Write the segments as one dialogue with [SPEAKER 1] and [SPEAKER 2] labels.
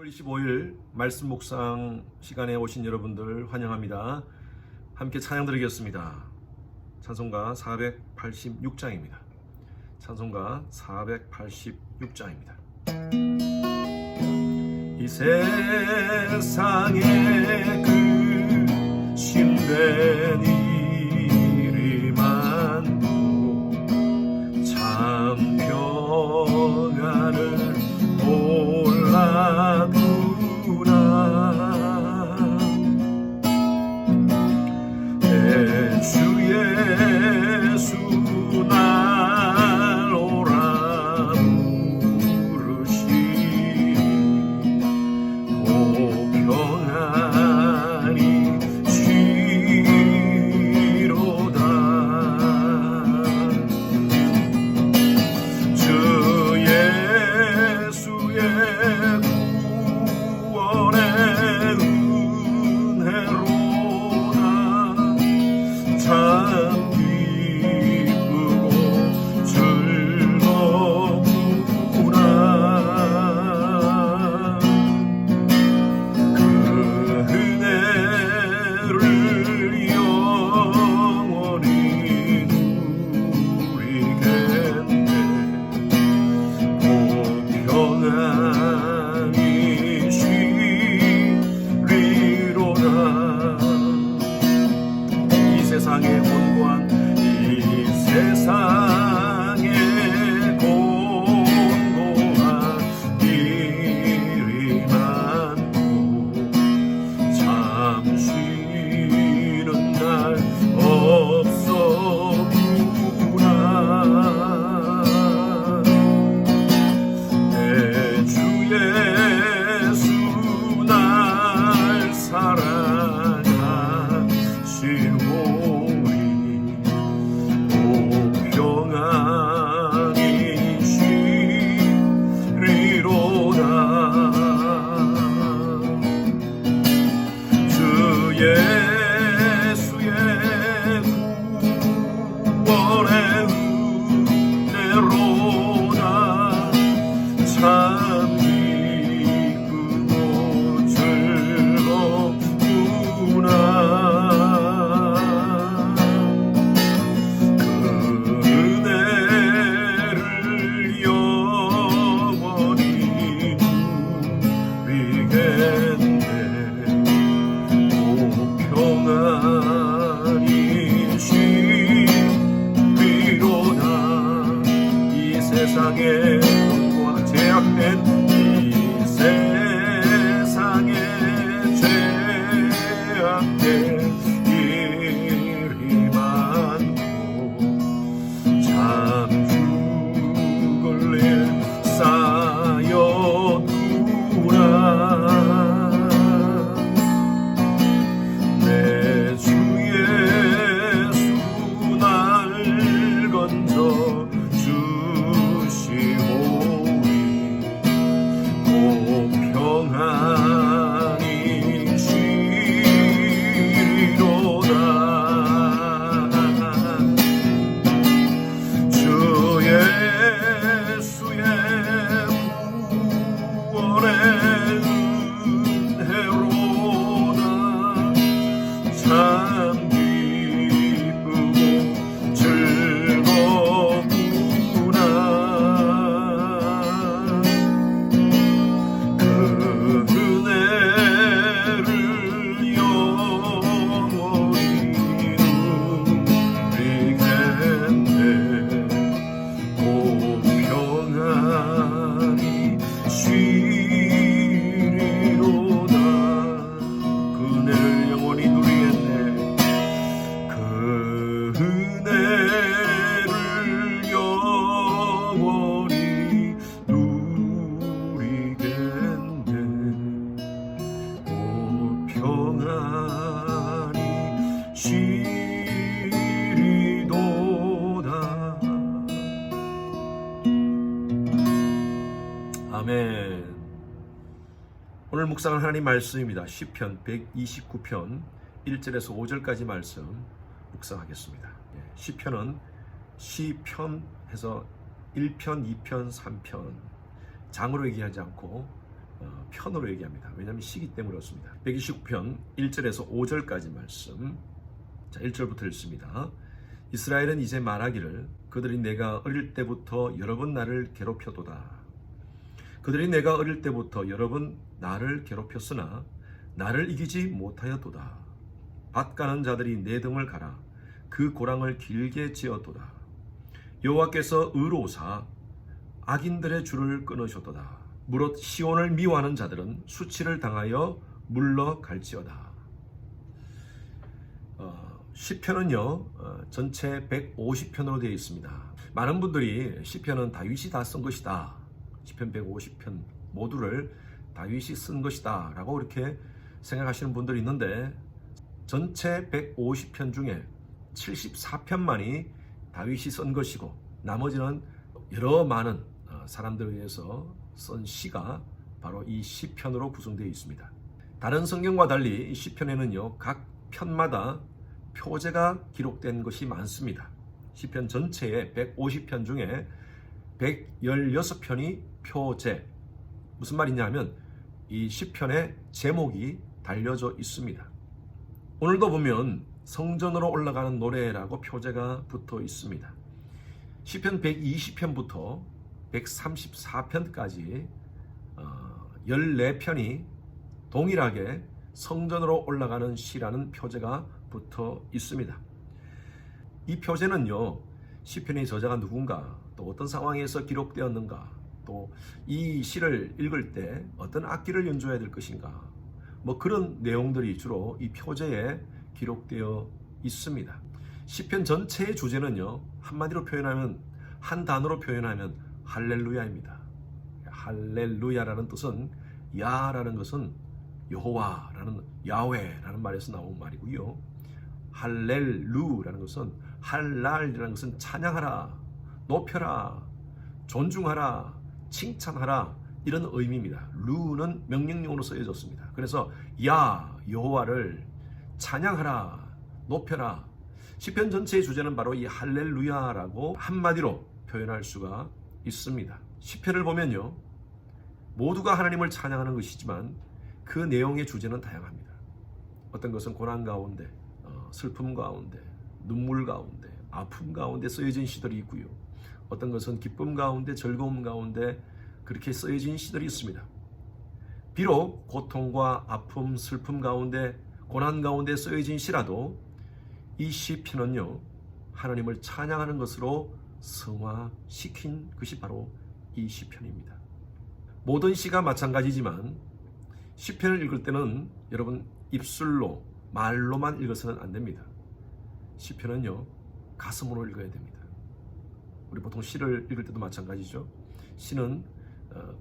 [SPEAKER 1] 25일 말씀 묵상 시간에 오신 여러분들 환영합니다. 함께 찬양 드리겠습니다. 찬송가 486장입니다. 찬송가 486장입니다. 이 세상에 그 심된 일이 많고 참 평안을 몰랐구나. 내 주 예수 날 오라 부르시니 오 평안히 쉬로다. 주 예수의 구원의 은혜로다. 참 기쁘고 즐겁구나. 그 은혜를 영원히 누리겠네. 오 평안히 쉬리로다. 이 세상의 곤고한 이 세상의 곤고한 일이 많고 참 쉬는 날 없었구나. 내 주 예수 날 사랑하시오니 오 평안히 쉬리로다. 주 예수의 구원의 은혜로다. 참 기쁘고 즐겁구나. 그 은혜를 영원히 누리겠네. 오 평안히 쉬리로다. 이 세상에 곤고한 죄악된 이 세상에 죄악된 일이 많고 참 죽을 일 쌓였구나. 내 주 예수 날 건져 주시오니 오 평안히 쉬리로다. 주 예수의 구원의 은혜로다. 참 기쁘고 즐겁구나. 그 은혜를 영원히 누리겠네. 오 평안히 쉬리로다. 그 은혜를 영원히 누리겠네. 그 은혜를 영원히 누리겠네. 오 평안히 쉬리도다. 아멘. 오늘 묵상한 하나님 말씀입니다. 시편 129편 1절에서 5절까지 말씀 묵상하겠습니다. 시편은 시편해서 1편, 2편, 3편 장으로 얘기하지 않고 편으로 얘기합니다. 왜냐하면 시기 때문에 그렇습니다. 129편 1절에서 5절까지 말씀. 자, 1절부터 읽습니다. 이스라엘은 이제 말하기를 그들이 내가 어릴 때부터 여러 번 나를 괴롭혀도다. 그들이 내가 어릴 때부터 여러 번 나를 괴롭혔으나 나를 이기지 못하였도다. 밭 가는 자들이 내 등을 갈아 그 고랑을 길게 지었도다. 여호와께서 의로우사 악인들의 줄을 끊으셨도다. 무릇 시온을 미워하는 자들은 수치를 당하여 물러갈지어다. 시편은요 전체 150편으로 되어 있습니다. 많은 분들이 시편은 다윗이 다 쓴 것이다, 시편 150편 모두를 다윗이 쓴 것이다 라고 이렇게 생각하시는 분들이 있는데, 전체 150편 중에 74편만이 다윗이 쓴 것이고 나머지는 여러 많은 사람들에 의해서 쓴 시가 바로 이 시편으로 구성되어 있습니다. 다른 성경과 달리 이 시편에는요 각 편마다 표제가 기록된 것이 많습니다. 시편 전체의 150편 중에 116편이 표제. 무슨 말이냐면 이 시편의 제목이 달려져 있습니다. 오늘도 보면 성전으로 올라가는 노래라고 표제가 붙어 있습니다. 시편 120편부터 134편까지 14편이 동일하게 성전으로 올라가는 시라는 표제가 붙어 있습니다. 이 표제는요 시편의 저자가 누군가, 또 어떤 상황에서 기록되었는가, 또 이 시를 읽을 때 어떤 악기를 연주해야 될 것인가, 뭐 그런 내용들이 주로 이 표제에 기록되어 있습니다. 시편 전체의 주제는요 한마디로 표현하면, 한 단어로 표현하면 할렐루야입니다. 할렐루야라는 뜻은, 야라는 것은 여호와라는, 야훼라는 말에서 나온 말이고요. 할렐루라는 것은, 할랄이라는 것은 찬양하라, 높여라, 존중하라, 칭찬하라, 이런 의미입니다. 루는 명령용으로 쓰여졌습니다. 그래서 여호와를 찬양하라, 높여라. 시편 전체의 주제는 바로 이 할렐루야라고 한마디로 표현할 수가 있습니다. 시편을 보면요 모두가 하나님을 찬양하는 것이지만 그 내용의 주제는 다양합니다. 어떤 것은 고난 가운데, 슬픔 가운데, 눈물 가운데, 아픔 가운데 쓰여진 시들이 있고요. 어떤 것은 기쁨 가운데, 즐거움 가운데 그렇게 쓰여진 시들이 있습니다. 비록 고통과 아픔, 슬픔 가운데, 고난 가운데 쓰여진 시라도 이 시편은요 하나님을 찬양하는 것으로 성화시킨 것이 바로 이 시편입니다. 모든 시가 마찬가지지만 시편을 읽을 때는 여러분 입술로, 말로만 읽어서는 안 됩니다. 시편은요 가슴으로 읽어야 됩니다. 우리 보통 시를 읽을 때도 마찬가지죠. 시는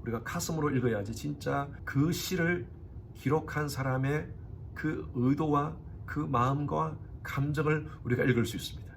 [SPEAKER 1] 우리가 가슴으로 읽어야지 진짜 그 시를 기록한 사람의 그 의도와 그 마음과 감정을 우리가 읽을 수 있습니다.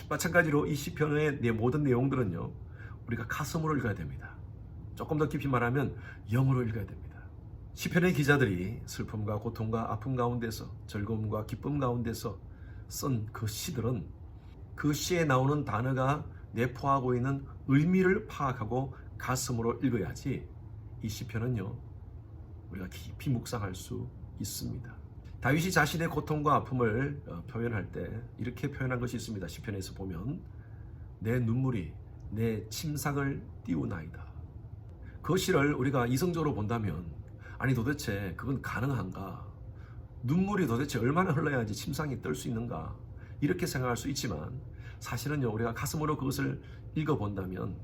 [SPEAKER 1] 마찬가지로 이 시편의 모든 내용들은요 우리가 가슴으로 읽어야 됩니다. 조금 더 깊이 말하면 영으로 읽어야 됩니다. 시편의 기자들이 슬픔과 고통과 아픔 가운데서, 즐거움과 기쁨 가운데서 쓴 그 시들은 그 시에 나오는 단어가 내포하고 있는 의미를 파악하고 가슴으로 읽어야지 이 시편은요 우리가 깊이 묵상할 수 있습니다. 다윗이 자신의 고통과 아픔을 표현할 때 이렇게 표현한 것이 있습니다. 시편에서 보면 내 눈물이 내 침상을 띄우나이다. 그 시를 우리가 이성적으로 본다면, 아니 도대체 그건 가능한가? 눈물이 도대체 얼마나 흘러야지 침상이 뜰 수 있는가? 이렇게 생각할 수 있지만 사실은요 우리가 가슴으로 그것을 읽어본다면,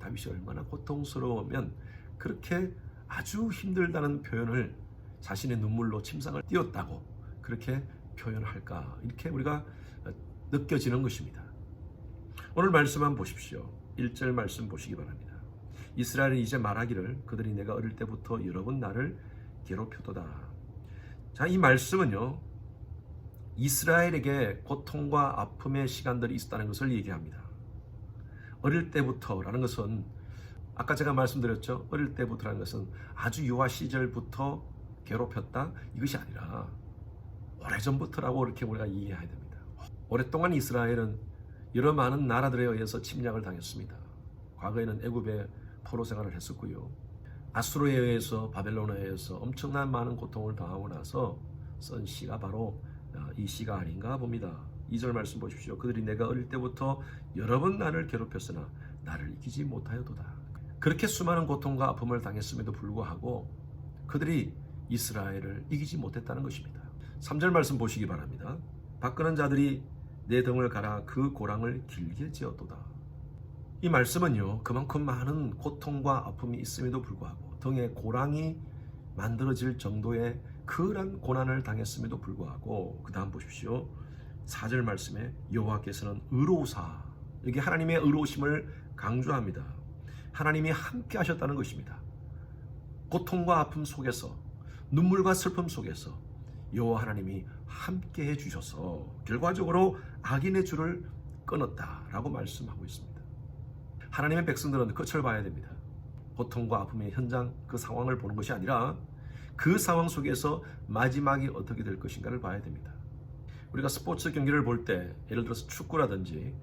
[SPEAKER 1] 다윗이 얼마나 고통스러우면 그렇게 아주 힘들다는 표현을 자신의 눈물로 침상을 띄웠다고 그렇게 표현할까, 이렇게 우리가 느껴지는 것입니다. 오늘 말씀만 보십시오. 1절 말씀 보시기 바랍니다. 이스라엘은 이제 말하기를 그들이 내가 어릴 때부터 여러 번 나를 괴롭혀도다. 자, 이 말씀은요 이스라엘에게 고통과 아픔의 시간들이 있었다는 것을 얘기합니다. 어릴 때부터라는 것은, 아까 제가 말씀드렸죠. 어릴 때부터라는 것은 아주 유아 시절부터 괴롭혔다, 이것이 아니라 오래전부터라고 이렇게 우리가 이해해야 됩니다. 오랫동안 이스라엘은 여러 많은 나라들에 의해서 침략을 당했습니다. 과거에는 애굽에 포로 생활을 했었고요. 아수르에 의해서 바벨론에 의해서 엄청난 많은 고통을 당하고 나서 쓴 시가 바로 이 시가 아닌가 봅니다. 2절 말씀 보십시오. 그들이 내가 어릴 때부터 여러 번 나를 괴롭혔으나 나를 이기지 못하여도다. 그렇게 수많은 고통과 아픔을 당했음에도 불구하고 그들이 이스라엘을 이기지 못했다는 것입니다. 3절 말씀 보시기 바랍니다. 바꾸는 자들이 내 등을 갈아 그 고랑을 길게 지었도다. 이 말씀은요, 그만큼 많은 고통과 아픔이 있음에도 불구하고 등에 고랑이 만들어질 정도의 그런 고난을 당했음에도 불구하고 그 다음 보십시오. 4절 말씀에 여호와께서는 의로우사, 여기 하나님의 의로우심을 강조합니다. 하나님이 함께 하셨다는 것입니다. 고통과 아픔 속에서, 눈물과 슬픔 속에서 여호와 하나님이 함께 해주셔서 결과적으로 악인의 줄을 끊었다라고 말씀하고 있습니다. 하나님의 백성들은 끝을 봐야 됩니다. 고통과 아픔의 현장, 그 상황을 보는 것이 아니라 그 상황 속에서 마지막이 어떻게 될 것인가를 봐야 됩니다. 우리가 스포츠 경기를 볼 때, 예를 들어서 축구라든지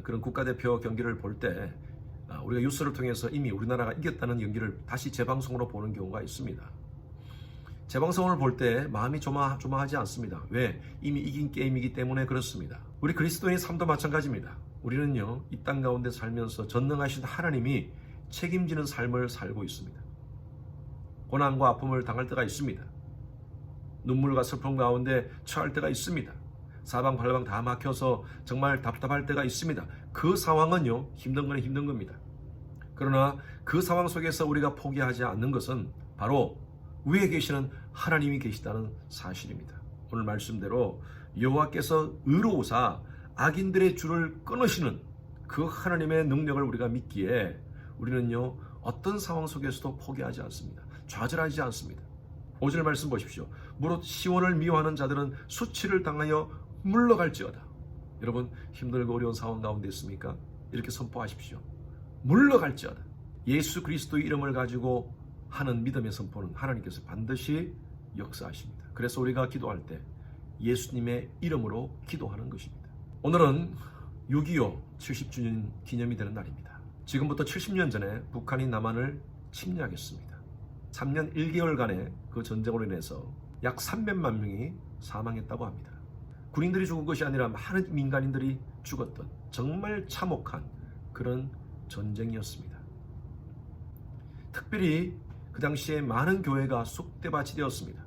[SPEAKER 1] 그런 국가대표 경기를 볼 때 우리가 뉴스를 통해서 이미 우리나라가 이겼다는 경기를 다시 재방송으로 보는 경우가 있습니다. 재방송을 볼 때 마음이 조마조마하지 않습니다. 왜? 이미 이긴 게임이기 때문에 그렇습니다. 우리 그리스도인의 삶도 마찬가지입니다. 우리는요, 이 땅 가운데 살면서 전능하신 하나님이 책임지는 삶을 살고 있습니다. 고난과 아픔을 당할 때가 있습니다. 눈물과 슬픔 가운데 처할 때가 있습니다. 사방팔방 다 막혀서 정말 답답할 때가 있습니다. 그 상황은요, 힘든 건 힘든 겁니다. 그러나 그 상황 속에서 우리가 포기하지 않는 것은 바로 위에 계시는 하나님이 계시다는 사실입니다. 오늘 말씀대로 여호와께서 의로우사 악인들의 줄을 끊으시는 그 하나님의 능력을 우리가 믿기에 우리는요, 어떤 상황 속에서도 포기하지 않습니다. 좌절하지 않습니다. 5절 말씀 보십시오. 무릇 시온을 미워하는 자들은 수치를 당하여 물러갈지어다. 여러분, 힘들고 어려운 상황 가운데 있습니까? 이렇게 선포하십시오. 물러갈지어다. 예수 그리스도의 이름을 가지고 하는 믿음의 선포는 하나님께서 반드시 역사하십니다. 그래서 우리가 기도할 때 예수님의 이름으로 기도하는 것입니다. 오늘은 6.25 70주년 기념이 되는 날입니다. 지금부터 70년 전에 북한이 남한을 침략했습니다. 3년 1개월간의 그 전쟁으로 인해서 약 300만 명이 사망했다고 합니다. 군인들이 죽은 것이 아니라 많은 민간인들이 죽었던 정말 참혹한 그런 전쟁이었습니다. 특별히 그 당시에 많은 교회가 쑥대밭이 되었습니다.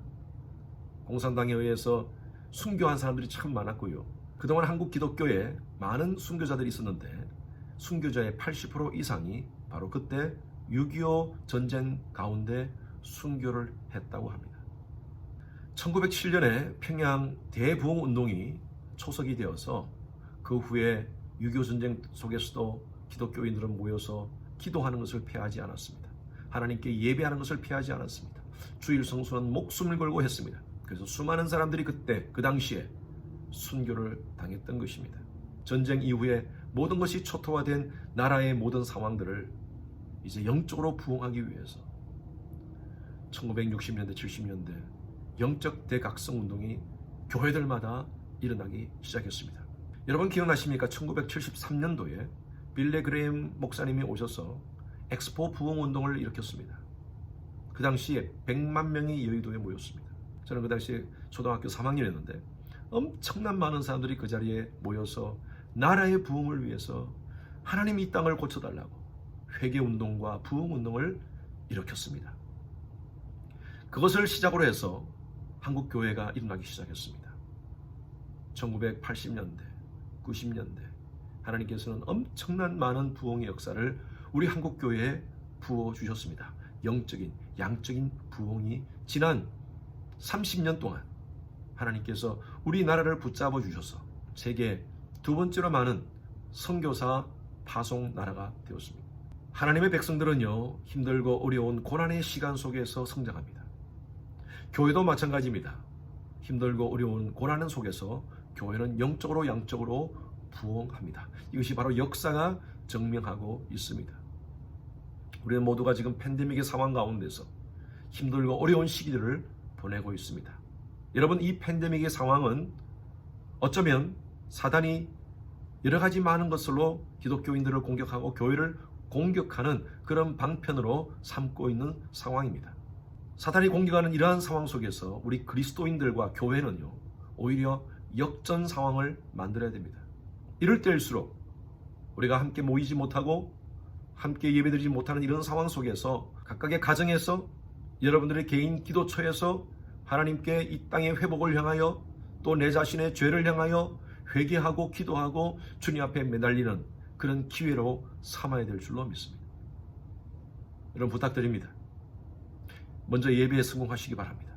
[SPEAKER 1] 공산당에 의해서 순교한 사람들이 참 많았고요. 그동안 한국 기독교에 많은 순교자들이 있었는데 순교자의 80% 이상이 바로 그때 6.25 전쟁 가운데 순교를 했다고 합니다. 1907년에 평양 대부흥운동이 초석이 되어서 그 후에 6.25 전쟁 속에서도 기독교인들은 모여서 기도하는 것을 피하지 않았습니다. 하나님께 예배하는 것을 피하지 않았습니다. 주일 성수는 목숨을 걸고 했습니다. 그래서 수많은 사람들이 그때 그 당시에 순교를 당했던 것입니다. 전쟁 이후에 모든 것이 초토화된 나라의 모든 상황들을 이제 영적으로 부흥하기 위해서 1960년대 70년대 영적 대각성 운동이 교회들마다 일어나기 시작했습니다. 여러분 기억나십니까? 1973년도에 빌리 그레임 목사님이 오셔서 엑스포 부흥 운동을 일으켰습니다. 그 당시에 100만 명이 여의도에 모였습니다. 저는 그 당시에 초등학교 3학년이었는데 엄청난 많은 사람들이 그 자리에 모여서 나라의 부흥을 위해서 하나님이 이 땅을 고쳐달라고 회개운동과 부흥운동을 일으켰습니다. 그것을 시작으로 해서 한국교회가 일어나기 시작했습니다. 1980년대, 90년대 하나님께서는 엄청난 많은 부흥의 역사를 우리 한국교회에 부어주셨습니다. 영적인, 양적인 부흥이 지난 30년 동안 하나님께서 우리나라를 붙잡아 주셔서 세계 두 번째로 많은 선교사 파송 나라가 되었습니다. 하나님의 백성들은요, 힘들고 어려운 고난의 시간 속에서 성장합니다. 교회도 마찬가지입니다. 힘들고 어려운 고난 속에서 교회는 영적으로 양적으로 부흥합니다. 이것이 바로 역사가 증명하고 있습니다. 우리는 모두가 지금 팬데믹의 상황 가운데서 힘들고 어려운 시기들을 보내고 있습니다. 여러분, 이 팬데믹의 상황은 어쩌면 사단이 여러 가지 많은 것으로 기독교인들을 공격하고 교회를 공격하는 그런 방편으로 삼고 있는 상황입니다. 사탄이 공격하는 이러한 상황 속에서 우리 그리스도인들과 교회는요, 오히려 역전 상황을 만들어야 됩니다. 이럴 때일수록 우리가 함께 모이지 못하고 함께 예배드리지 못하는 이런 상황 속에서 각각의 가정에서 여러분들의 개인 기도처에서 하나님께 이 땅의 회복을 향하여 또 내 자신의 죄를 향하여 회개하고 기도하고 주님 앞에 매달리는 그런 기회로 삼아야 될 줄로 믿습니다. 여러분 부탁드립니다. 먼저 예배에 성공하시기 바랍니다.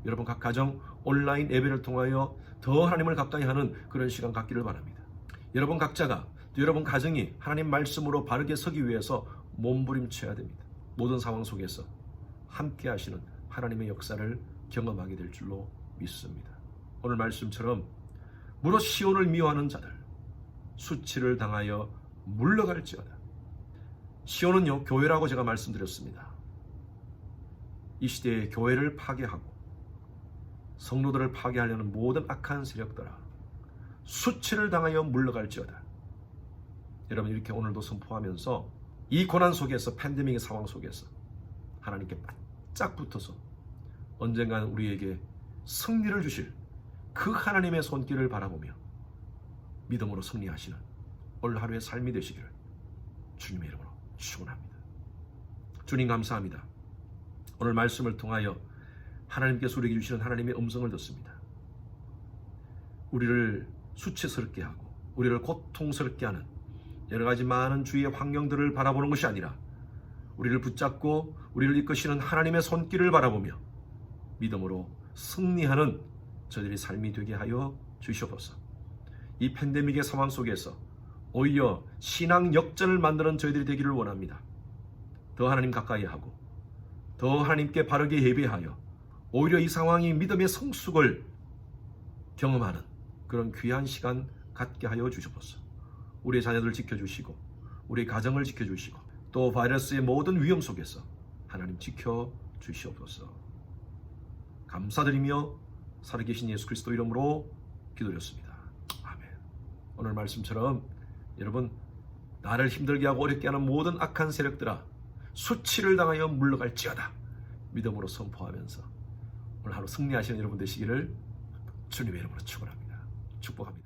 [SPEAKER 1] 여러분 각 가정 온라인 예배를 통하여 더 하나님을 가까이 하는 그런 시간 갖기를 바랍니다. 여러분 각자가 또 여러분 가정이 하나님 말씀으로 바르게 서기 위해서 몸부림쳐야 됩니다. 모든 상황 속에서 함께 하시는 하나님의 역사를 경험하게 될 줄로 믿습니다. 오늘 말씀처럼 무릇 시온을 미워하는 자들 수치를 당하여 물러갈지어다. 시온은요, 교회라고 제가 말씀드렸습니다. 이 시대에 교회를 파괴하고 성도들을 파괴하려는 모든 악한 세력들아 수치를 당하여 물러갈지어다. 여러분 이렇게 오늘도 선포하면서 이 고난 속에서 팬데믹의 상황 속에서 하나님께 바짝 붙어서 언젠가는 우리에게 승리를 주실 그 하나님의 손길을 바라보며 믿음으로 승리하시는 오늘 하루의 삶이 되시기를 주님의 이름으로 축원합니다. 주님 감사합니다. 오늘 말씀을 통하여 하나님께서 우리에게 주시는 하나님의 음성을 듣습니다. 우리를 수치스럽게 하고 우리를 고통스럽게 하는 여러 가지 많은 주위의 환경들을 바라보는 것이 아니라 우리를 붙잡고 우리를 이끄시는 하나님의 손길을 바라보며 믿음으로 승리하는 저희들의 삶이 되게 하여 주시옵소서. 이 팬데믹의 상황 속에서 오히려 신앙 역전을 만드는 저희들이 되기를 원합니다. 더 하나님 가까이 하고 더 하나님께 바르게 예배하여 오히려 이 상황이 믿음의 성숙을 경험하는 그런 귀한 시간 갖게 하여 주시옵소서. 우리의 자녀들 지켜주시고 우리 가정을 지켜주시고 또 바이러스의 모든 위험 속에서 하나님 지켜주시옵소서. 감사드리며 살아계신 예수 그리스도 이름으로 기도드렸습니다. 아멘. 오늘 말씀처럼 여러분 나를 힘들게 하고 어렵게 하는 모든 악한 세력들아 수치를 당하여 물러갈지어다. 믿음으로 선포하면서 오늘 하루 승리하시는 여러분 되시기를 주님의 이름으로 축원합니다. 축복합니다.